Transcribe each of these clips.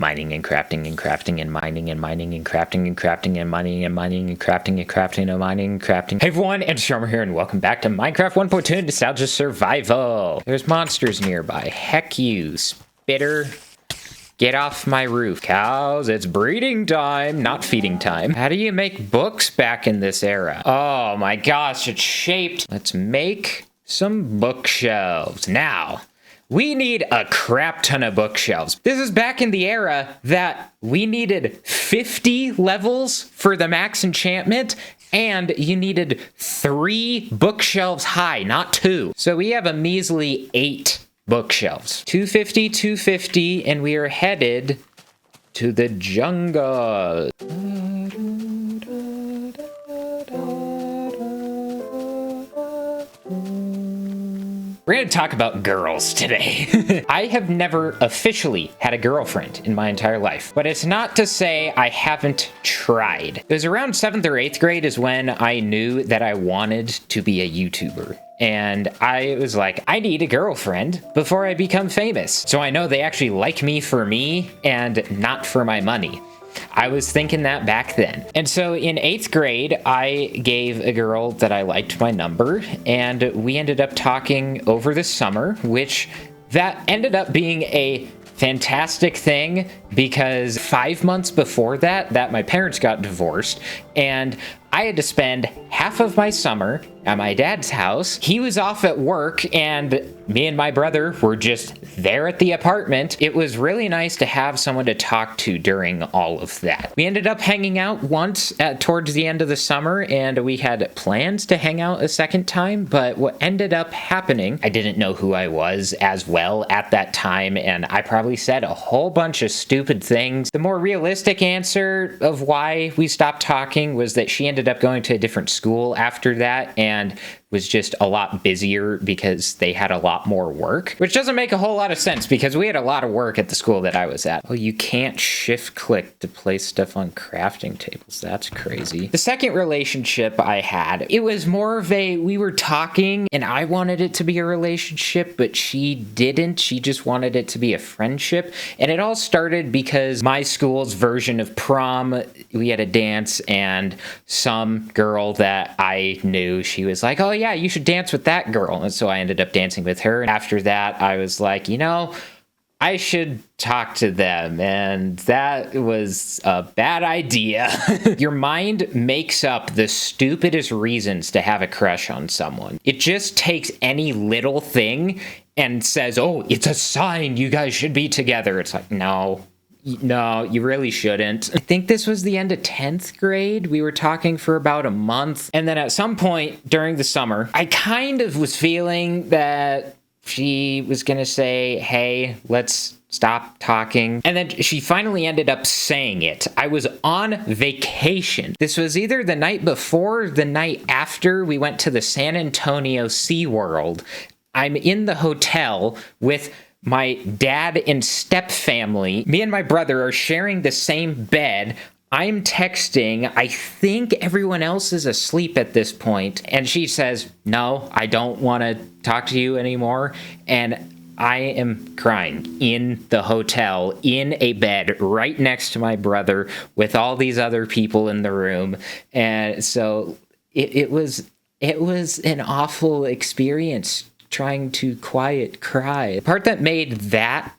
Mining and crafting and crafting and mining and mining and crafting and crafting and mining and mining and crafting and crafting and mining and crafting. Hey everyone, Antisharmer here and welcome back to Minecraft 1.2 Nostalgia Survival. There's monsters nearby. Heck you, spitter. Get off my roof. Cows, it's breeding time, not feeding time. How do you make books back in this era? Oh my gosh, it's shaped. Let's make some bookshelves. Now, we need a crap ton of bookshelves. This is back in the era that we needed 50 levels for the max enchantment, and you needed 3 bookshelves high, not 2. So we have a measly 8 bookshelves. 250, 250, and we are headed to the jungle. We're going to talk about girls today. I have never officially had a girlfriend in my entire life, but it's not to say I haven't tried. It was around 7th or 8th grade is when I knew that I wanted to be a YouTuber. And I was like, I need a girlfriend before I become famous. So I know they actually like me for me and not for my money. I was thinking that back then. And so in 8th grade, I gave a girl that I liked my number, and we ended up talking over the summer, which that ended up being a fantastic thing because 5 months before that my parents got divorced, and I had to spend half of my summer at my dad's house. He was off at work, and me and my brother were just there at the apartment. It was really nice to have someone to talk to during all of that. We ended up hanging out once towards the end of the summer, and we had plans to hang out a second time, but what ended up happening, I didn't know who I was as well at that time, and I probably said a whole bunch of stupid things. The more realistic answer of why we stopped talking was that she ended up going to a different school after that and was just a lot busier because they had a lot more work, which doesn't make a whole lot of sense because we had a lot of work at the school that I was at. Oh, you can't shift click to place stuff on crafting tables. That's crazy. The second relationship I had, it was more of we were talking and I wanted it to be a relationship, but she didn't. She just wanted it to be a friendship. And it all started because my school's version of prom, we had a dance and some girl that I knew, she was like, oh yeah, you should dance with that girl. And so I ended up dancing with her. And after that, I was like, you know, I should talk to them. And that was a bad idea. Your mind makes up the stupidest reasons to have a crush on someone. It just takes any little thing and says, oh, it's a sign you guys should be together. It's like, no, you really shouldn't. I think this was the end of 10th grade. We were talking for about a month. And then at some point during the summer, I kind of was feeling that she was going to say, hey, let's stop talking. And then she finally ended up saying it. I was on vacation. This was either the night before or the night after we went to the San Antonio SeaWorld. I'm in the hotel with my dad and step family. Me and my brother are sharing the same bed. I'm texting. I think everyone else is asleep at this point. And she says, no, I don't want to talk to you anymore. And I am crying in the hotel, in a bed right next to my brother with all these other people in the room. And so it was an awful experience trying to quiet cry. The part that made that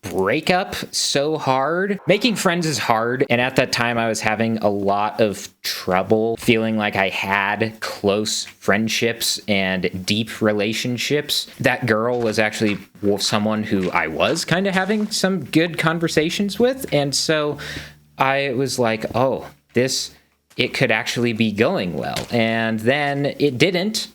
breakup so hard, making friends is hard, and at that time I was having a lot of trouble feeling like I had close friendships and deep relationships. That girl was actually someone who I was kind of having some good conversations with, and so I was like, oh, it could actually be going well. And then it didn't,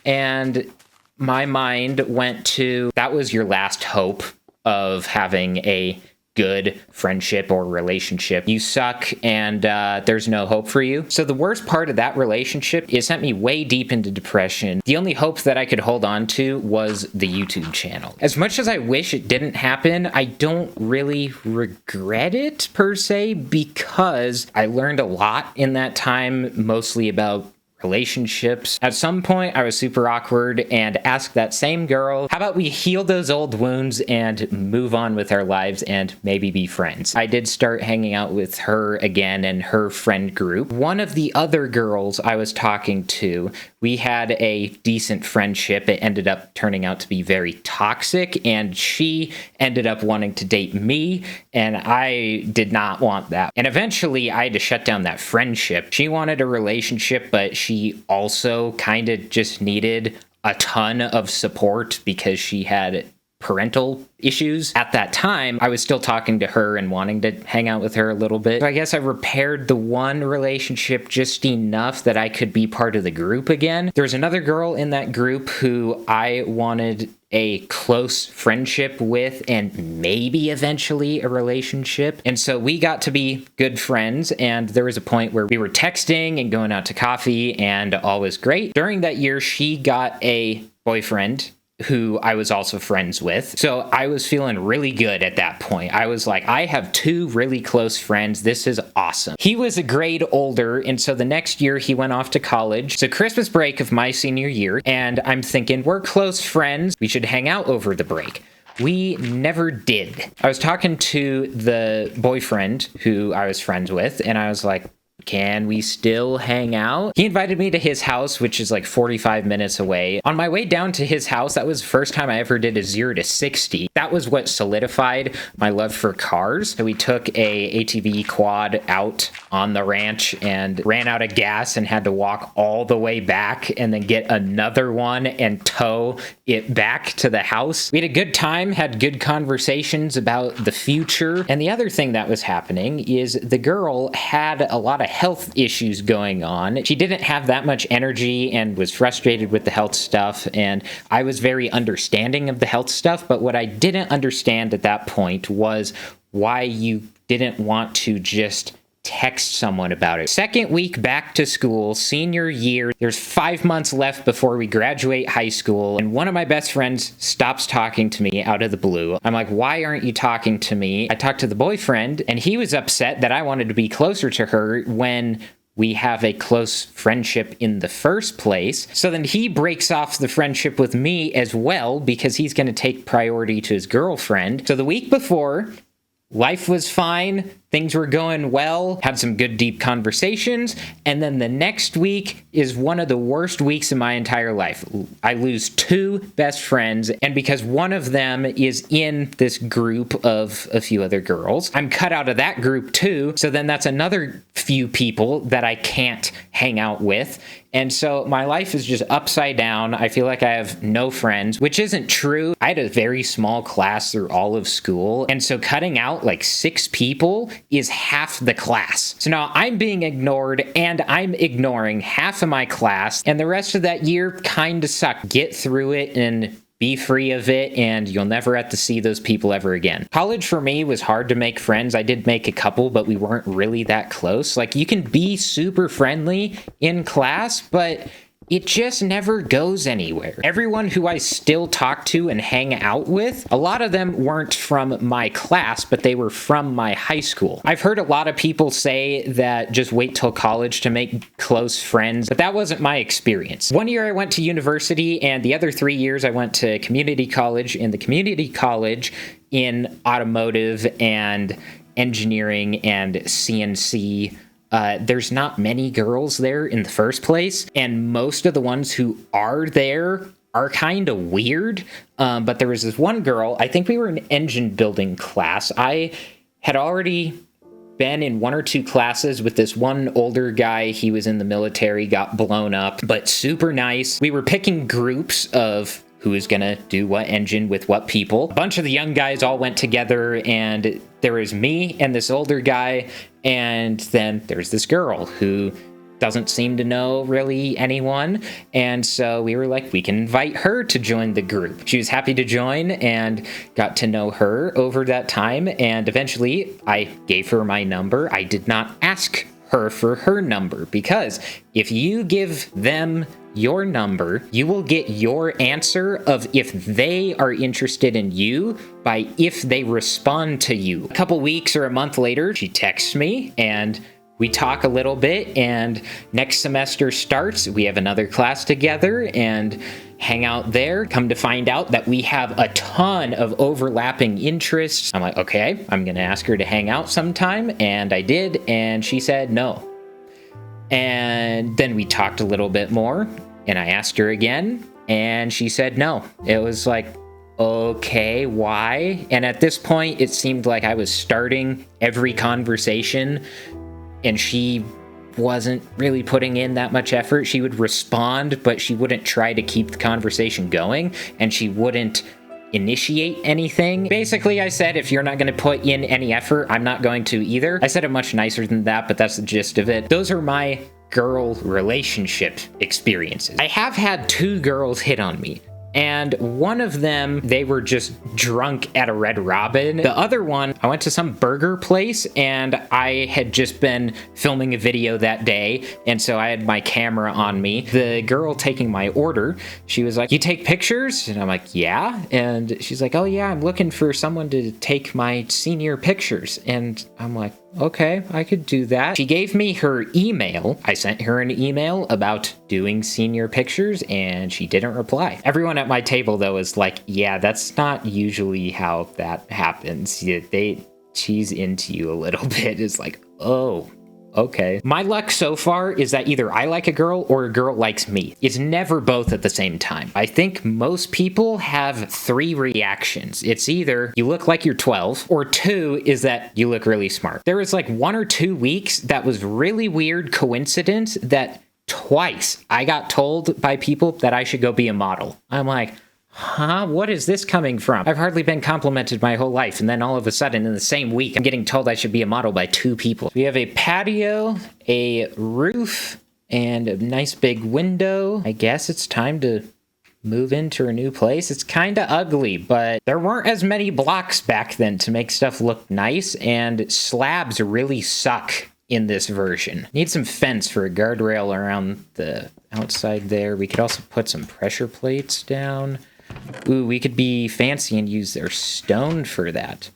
and my mind went to, that was your last hope of having a good friendship or relationship. You suck and there's no hope for you. So the worst part of that relationship, it sent me way deep into depression. The only hope that I could hold on to was the YouTube channel. As much as I wish it didn't happen, I don't really regret it per se because I learned a lot in that time, mostly about relationships. At some point, I was super awkward and asked that same girl, how about we heal those old wounds and move on with our lives and maybe be friends? I did start hanging out with her again and her friend group. One of the other girls I was talking to, we had a decent friendship. It ended up turning out to be very toxic, and she ended up wanting to date me, and I did not want that. And eventually, I had to shut down that friendship. She wanted a relationship, but she also kind of just needed a ton of support because she had parental issues. At that time, I was still talking to her and wanting to hang out with her a little bit. So I guess I repaired the one relationship just enough that I could be part of the group again. There was another girl in that group who I wanted a close friendship with and maybe eventually a relationship. And so we got to be good friends, and there was a point where we were texting and going out to coffee and all was great. During that year, she got a boyfriend who I was also friends with. So I was feeling really good at that point. I was like, I have two really close friends. This is awesome. He was a grade older, and so the next year he went off to college. So Christmas break of my senior year, and I'm thinking, we're close friends. We should hang out over the break. We never did. I was talking to the boyfriend who I was friends with, and I was like, can we still hang out? He invited me to his house, which is like 45 minutes away. On my way down to his house, that was the first time I ever did a 0 to 60. That was what solidified my love for cars. So we took a ATV quad out on the ranch and ran out of gas and had to walk all the way back and then get another one and tow it back to the house. We had a good time, had good conversations about the future. And the other thing that was happening is the girl had a lot of health issues going on. She didn't have that much energy and was frustrated with the health stuff, and I was very understanding of the health stuff, but what I didn't understand at that point was why you didn't want to just text someone about it. Second week back to school, senior year, there's 5 months left before we graduate high school, and one of my best friends stops talking to me out of the blue. I'm like, why aren't you talking to me? I talked to the boyfriend, and he was upset that I wanted to be closer to her when we have a close friendship in the first place. So then he breaks off the friendship with me as well because he's going to take priority to his girlfriend. So the week before, life was fine. Things were going well, had some good deep conversations, and then the next week is one of the worst weeks of my entire life. I lose two best friends, and because one of them is in this group of a few other girls, I'm cut out of that group too, so then that's another few people that I can't hang out with, and so my life is just upside down. I feel like I have no friends, which isn't true. I had a very small class through all of school, and so cutting out like 6 people is half the class. So now I'm being ignored and I'm ignoring half of my class, and the rest of that year kind of sucked. Get through it and be free of it, and you'll never have to see those people ever again. College for me was hard to make friends. I did make a couple, but we weren't really that close. Like, you can be super friendly in class, but it just never goes anywhere. Everyone who I still talk to and hang out with, a lot of them weren't from my class, but they were from my high school. I've heard a lot of people say that just wait till college to make close friends, but that wasn't my experience. 1 year I went to university, and the other 3 years I went to community college. In the community college in automotive and engineering and CNC, there's not many girls there in the first place, and most of the ones who are there are kind of weird, but there was this one girl, I think we were in engine building class. I had already been in 1 or 2 classes with this one older guy. He was in the military, got blown up, but super nice. We were picking groups of who is gonna do what engine with what people. A bunch of the young guys all went together, and there was me and this older guy, and then there's this girl who doesn't seem to know really anyone, and so we were like, we can invite her to join the group. She was happy to join and got to know her over that time, and eventually I gave her my number. I did not ask her for her number, because if you give them your number, you will get your answer of if they are interested in you by if they respond to you. A couple weeks or a month later, she texts me, and We talk a little bit, and next semester starts. We have another class together and hang out there. Come to find out that we have a ton of overlapping interests. I'm like, okay, I'm gonna ask her to hang out sometime, and I did, and she said no. And then we talked a little bit more, and I asked her again, and she said no. It was like, okay, why? And at this point, it seemed like I was starting every conversation, and she wasn't really putting in that much effort. She would respond, but she wouldn't try to keep the conversation going, and she wouldn't initiate anything. Basically, I said, if you're not going to put in any effort, I'm not going to either. I said it much nicer than that, but that's the gist of it. Those are my girl relationship experiences. I have had 2 girls hit on me. And one of them, they were just drunk at a Red Robin. The other one, I went to some burger place, and I had just been filming a video that day, and so I had my camera on me. The girl taking my order, she was like, "You take pictures?" And I'm like, "Yeah." And she's like, "Oh yeah, I'm looking for someone to take my senior pictures." And I'm like, okay, I could do that. She gave me her email. I sent her an email about doing senior pictures, and she didn't reply. Everyone at my table, though, is like, yeah, that's not usually how that happens. She's into you a little bit. It's like, oh, okay. My luck so far is that either I like a girl or a girl likes me. It's never both at the same time. I think most people have 3 reactions. It's either you look like you're 12, or 2 is that you look really smart. There was like 1 or 2 weeks that was really weird coincidence that twice I got told by people that I should go be a model. I'm like, huh? What is this coming from? I've hardly been complimented my whole life, and then all of a sudden, in the same week, I'm getting told I should be a model by 2 people. We have a patio, a roof, and a nice big window. I guess it's time to move into a new place. It's kind of ugly, but there weren't as many blocks back then to make stuff look nice, and slabs really suck in this version. Need some fence for a guardrail around the outside there. We could also put some pressure plates down. Ooh, we could be fancy and use their stone for that.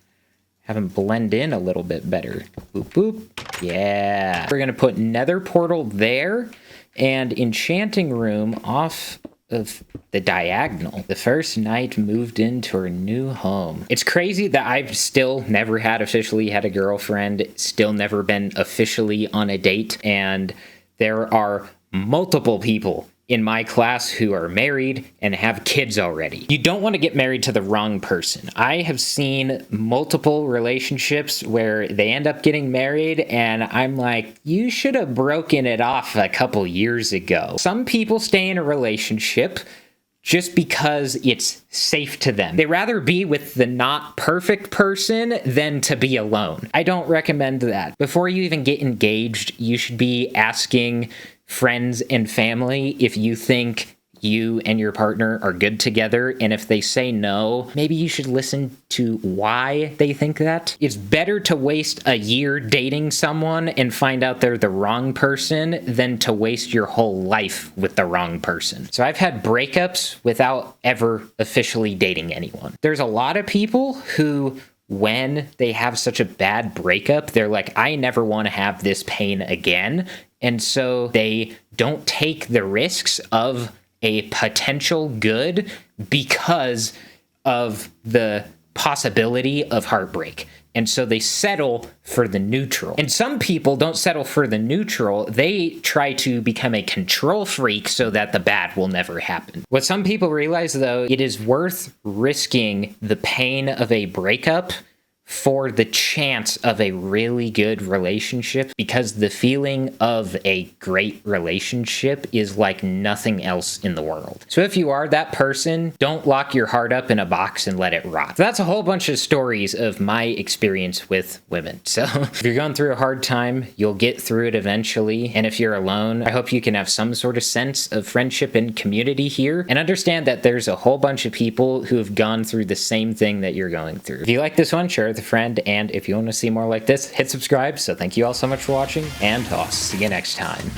Have them blend in a little bit better. Boop, boop. Yeah. We're going to put nether portal there and enchanting room off of the diagonal. The first night moved into her new home. It's crazy that I've still never officially had a girlfriend, still never been officially on a date, and there are multiple people in my class who are married and have kids already. You don't want to get married to the wrong person. I have seen multiple relationships where they end up getting married, and I'm like, you should have broken it off a couple years ago. Some people stay in a relationship just because it's safe to them. They rather be with the not perfect person than to be alone. I don't recommend that. Before you even get engaged, you should be asking friends and family if you think you and your partner are good together, and if they say no, maybe you should listen to why they think that. It's better to waste a year dating someone and find out they're the wrong person than to waste your whole life with the wrong person. So I've had breakups without ever officially dating anyone. There's a lot of people who, when they have such a bad breakup, they're like, I never want to have this pain again. And so they don't take the risks of a potential good because of the possibility of heartbreak. And so they settle for the neutral. And some people don't settle for the neutral. They try to become a control freak so that the bad will never happen. What some people realize, though, it is worth risking the pain of a breakup for the chance of a really good relationship, because the feeling of a great relationship is like nothing else in the world. So if you are that person, don't lock your heart up in a box and let it rot. So that's a whole bunch of stories of my experience with women. So if you're going through a hard time, you'll get through it eventually. And if you're alone, I hope you can have some sort of sense of friendship and community here, and understand that there's a whole bunch of people who have gone through the same thing that you're going through. If you like this one, share with a friend, and if you want to see more like this, hit subscribe. So thank you all so much for watching, and I'll see you next time.